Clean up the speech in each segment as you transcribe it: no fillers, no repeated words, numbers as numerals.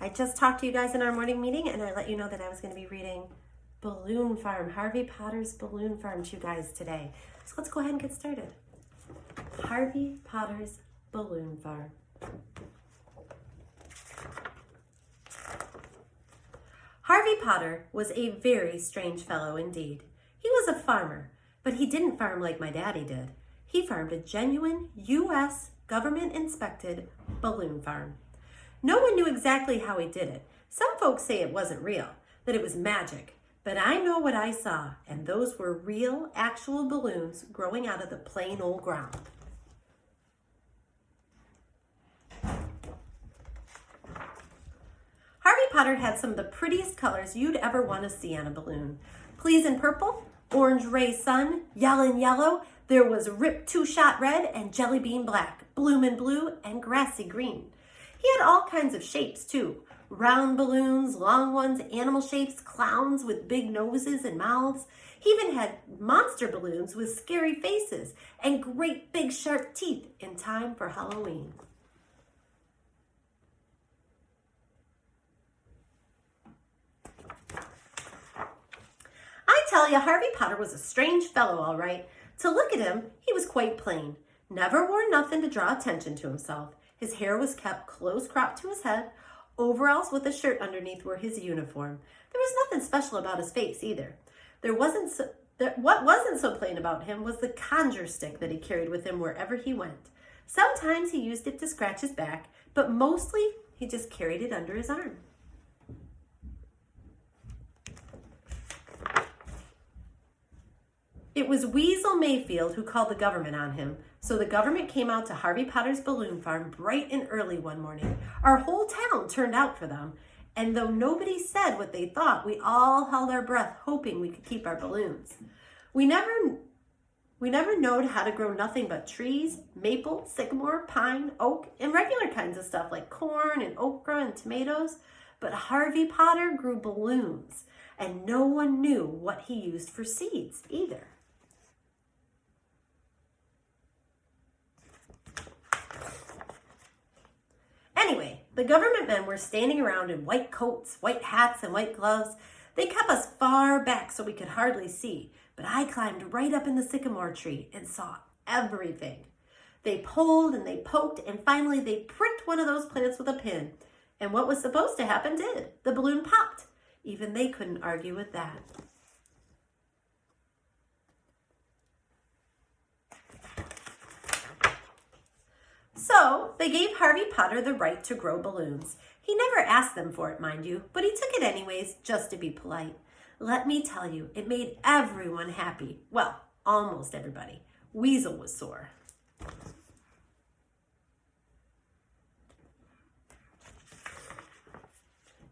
I just talked to you guys in our morning meeting and I let you know that I was going to be reading Balloon Farm, Harvey Potter's Balloon Farm to you guys today. So let's go ahead and get started. Harvey Potter's Balloon Farm. Harvey Potter was a very strange fellow indeed. He was a farmer, but he didn't farm like my daddy did. He farmed a genuine U.S. government-inspected balloon farm. No one knew exactly how he did it. Some folks say it wasn't real, that it was magic. But I know what I saw, and those were real, actual balloons growing out of the plain old ground. Harvey Potter had some of the prettiest colors you'd ever want to see on a balloon. Pleasing purple, orange ray sun, yellin' yellow, there was rip two-shot red and jelly bean black, bloomin' blue, and grassy green. He had all kinds of shapes too. Round balloons, long ones, animal shapes, clowns with big noses and mouths. He even had monster balloons with scary faces and great big sharp teeth in time for Halloween. I tell you, Harvey Potter was a strange fellow, all right. To look at him, he was quite plain. Never wore nothing to draw attention to himself. His hair was kept close cropped to his head. Overalls with a shirt underneath were his uniform. There was nothing special about his face either. What wasn't so plain about him was the conjure stick that he carried with him wherever he went. Sometimes he used it to scratch his back, but mostly he just carried it under his arm. It was Weasel Mayfield who called the government on him, so the government came out to Harvey Potter's balloon farm bright and early one morning. Our whole town turned out for them, and though nobody said what they thought, we all held our breath hoping we could keep our balloons. We never knowed how to grow nothing but trees, maple, sycamore, pine, oak, and regular kinds of stuff like corn and okra and tomatoes, but Harvey Potter grew balloons, and no one knew what he used for seeds either. Anyway, the government men were standing around in white coats, white hats, and white gloves. They kept us far back so we could hardly see, but I climbed right up in the sycamore tree and saw everything. They pulled and they poked, and finally they pricked one of those plants with a pin. And what was supposed to happen did. The balloon popped. Even they couldn't argue with that. So they gave Harvey Potter the right to grow balloons. He never asked them for it, mind you, but he took it anyways, just to be polite. Let me tell you, it made everyone happy. Well, almost everybody. Weasel was sore.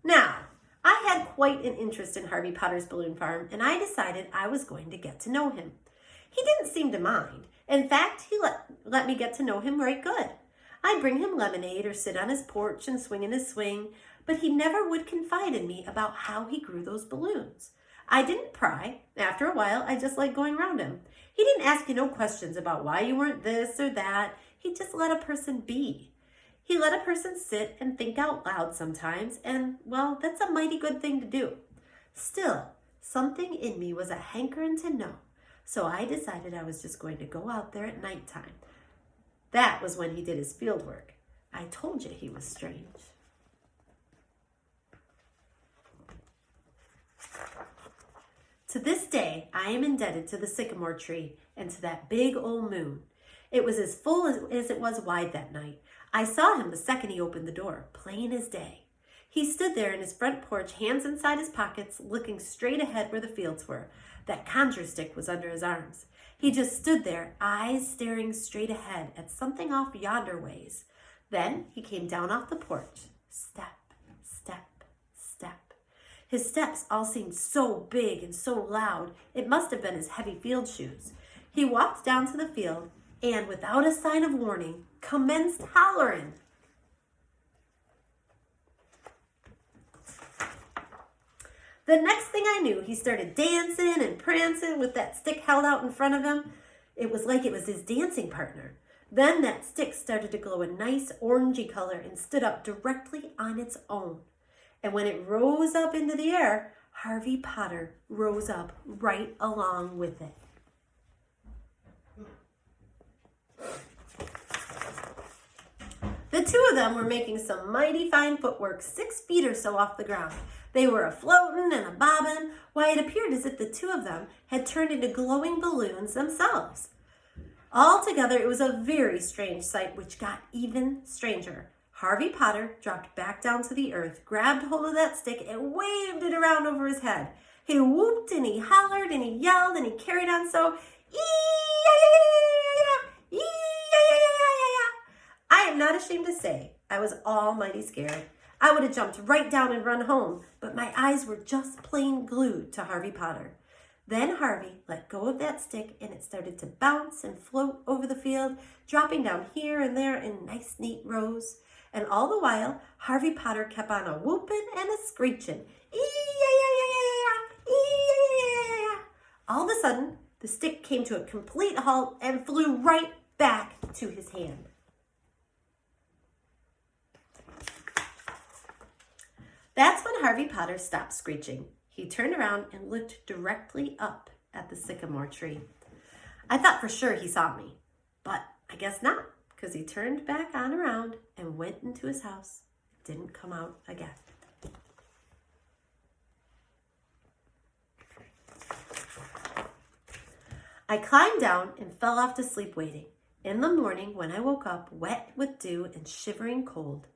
Now, I had quite an interest in Harvey Potter's balloon farm, and I decided I was going to get to know him. He didn't seem to mind. In fact, he let me get to know him right good. I'd bring him lemonade or sit on his porch and swing in his swing, but he never would confide in me about how he grew those balloons. I didn't pry. After a while, I just liked going around him. He didn't ask you no questions about why you weren't this or that. He just let a person be. He let a person sit and think out loud sometimes, and, well, that's a mighty good thing to do. Still, something in me was a hankering to know, so I decided I was just going to go out there at nighttime. That was when he did his field work. I told you he was strange. To this day, I am indebted to the sycamore tree and to that big old moon. It was as full as it was wide that night. I saw him the second he opened the door, plain as day. He stood there in his front porch, hands inside his pockets, looking straight ahead where the fields were. That conjure stick was under his arms. He just stood there, eyes staring straight ahead at something off yonder ways. Then he came down off the porch. Step, step, step. His steps all seemed so big and so loud, it must have been his heavy field shoes. He walked down to the field and, without a sign of warning, commenced hollering. The next thing I knew, he started dancing and prancing with that stick held out in front of him. It was like it was his dancing partner. Then that stick started to glow a nice orangey color and stood up directly on its own. And when it rose up into the air, Harvey Potter rose up right along with it. The two of them were making some mighty fine footwork 6 feet or so off the ground. They were a-floatin' and a-bobbin', why it appeared as if the two of them had turned into glowing balloons themselves. Altogether, it was a very strange sight, which got even stranger. Harvey Potter dropped back down to the earth, grabbed hold of that stick, and waved it around over his head. He whooped and he hollered and he yelled and he carried on so, I am not ashamed to say I was almighty scared. I would have jumped right down and run home, but my eyes were just plain glued to Harvey Potter. Then Harvey let go of that stick and it started to bounce and float over the field, dropping down here and there in nice, neat rows. And all the while, Harvey Potter kept on a whooping and a screeching. All of a sudden, the stick came to a complete halt and flew right back to his hand. That's when Harvey Potter stopped screeching. He turned around and looked directly up at the sycamore tree. I thought for sure he saw me, but I guess not, because he turned back on around and went into his house. Didn't come out again. I climbed down and fell off to sleep waiting. In the morning, when I woke up, wet with dew and shivering cold,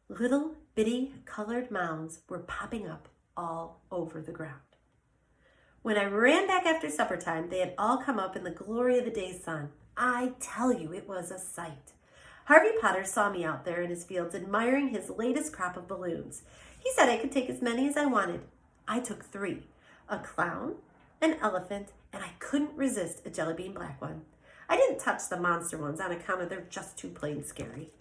little bitty colored mounds were popping up all over the ground. When I ran back after supper time, they had all come up in the glory of the day's sun. I tell you, it was a sight. Harvey Potter saw me out there in his fields admiring his latest crop of balloons. He said I could take as many as I wanted. I took 3, a clown, an elephant, and I couldn't resist a jelly bean black one. I didn't touch the monster ones on account of they're just too plain scary.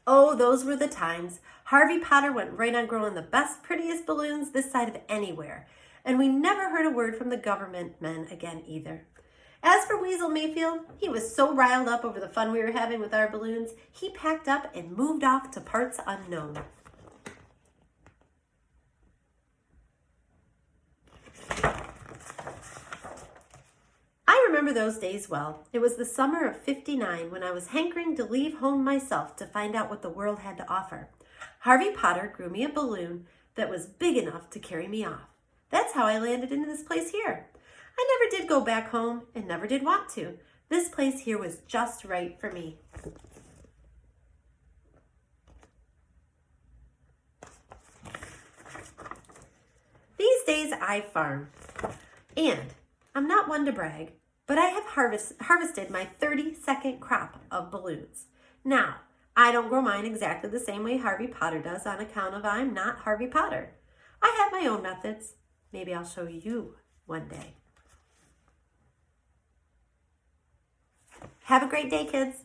Oh, those were the times. Harvey Potter went right on growing the best, prettiest balloons this side of anywhere. And we never heard a word from the government men again either. As for Weasel Mayfield, he was so riled up over the fun we were having with our balloons, he packed up and moved off to parts unknown. I remember those days well. It was the summer of '59 when I was hankering to leave home myself to find out what the world had to offer. Harvey Potter grew me a balloon that was big enough to carry me off. That's how I landed in this place here. I never did go back home and never did want to. This place here was just right for me. These days I farm, and I'm not one to brag, but I have harvested my 32nd crop of balloons. Now, I don't grow mine exactly the same way Harvey Potter does on account of I'm not Harvey Potter. I have my own methods. Maybe I'll show you one day. Have a great day, kids.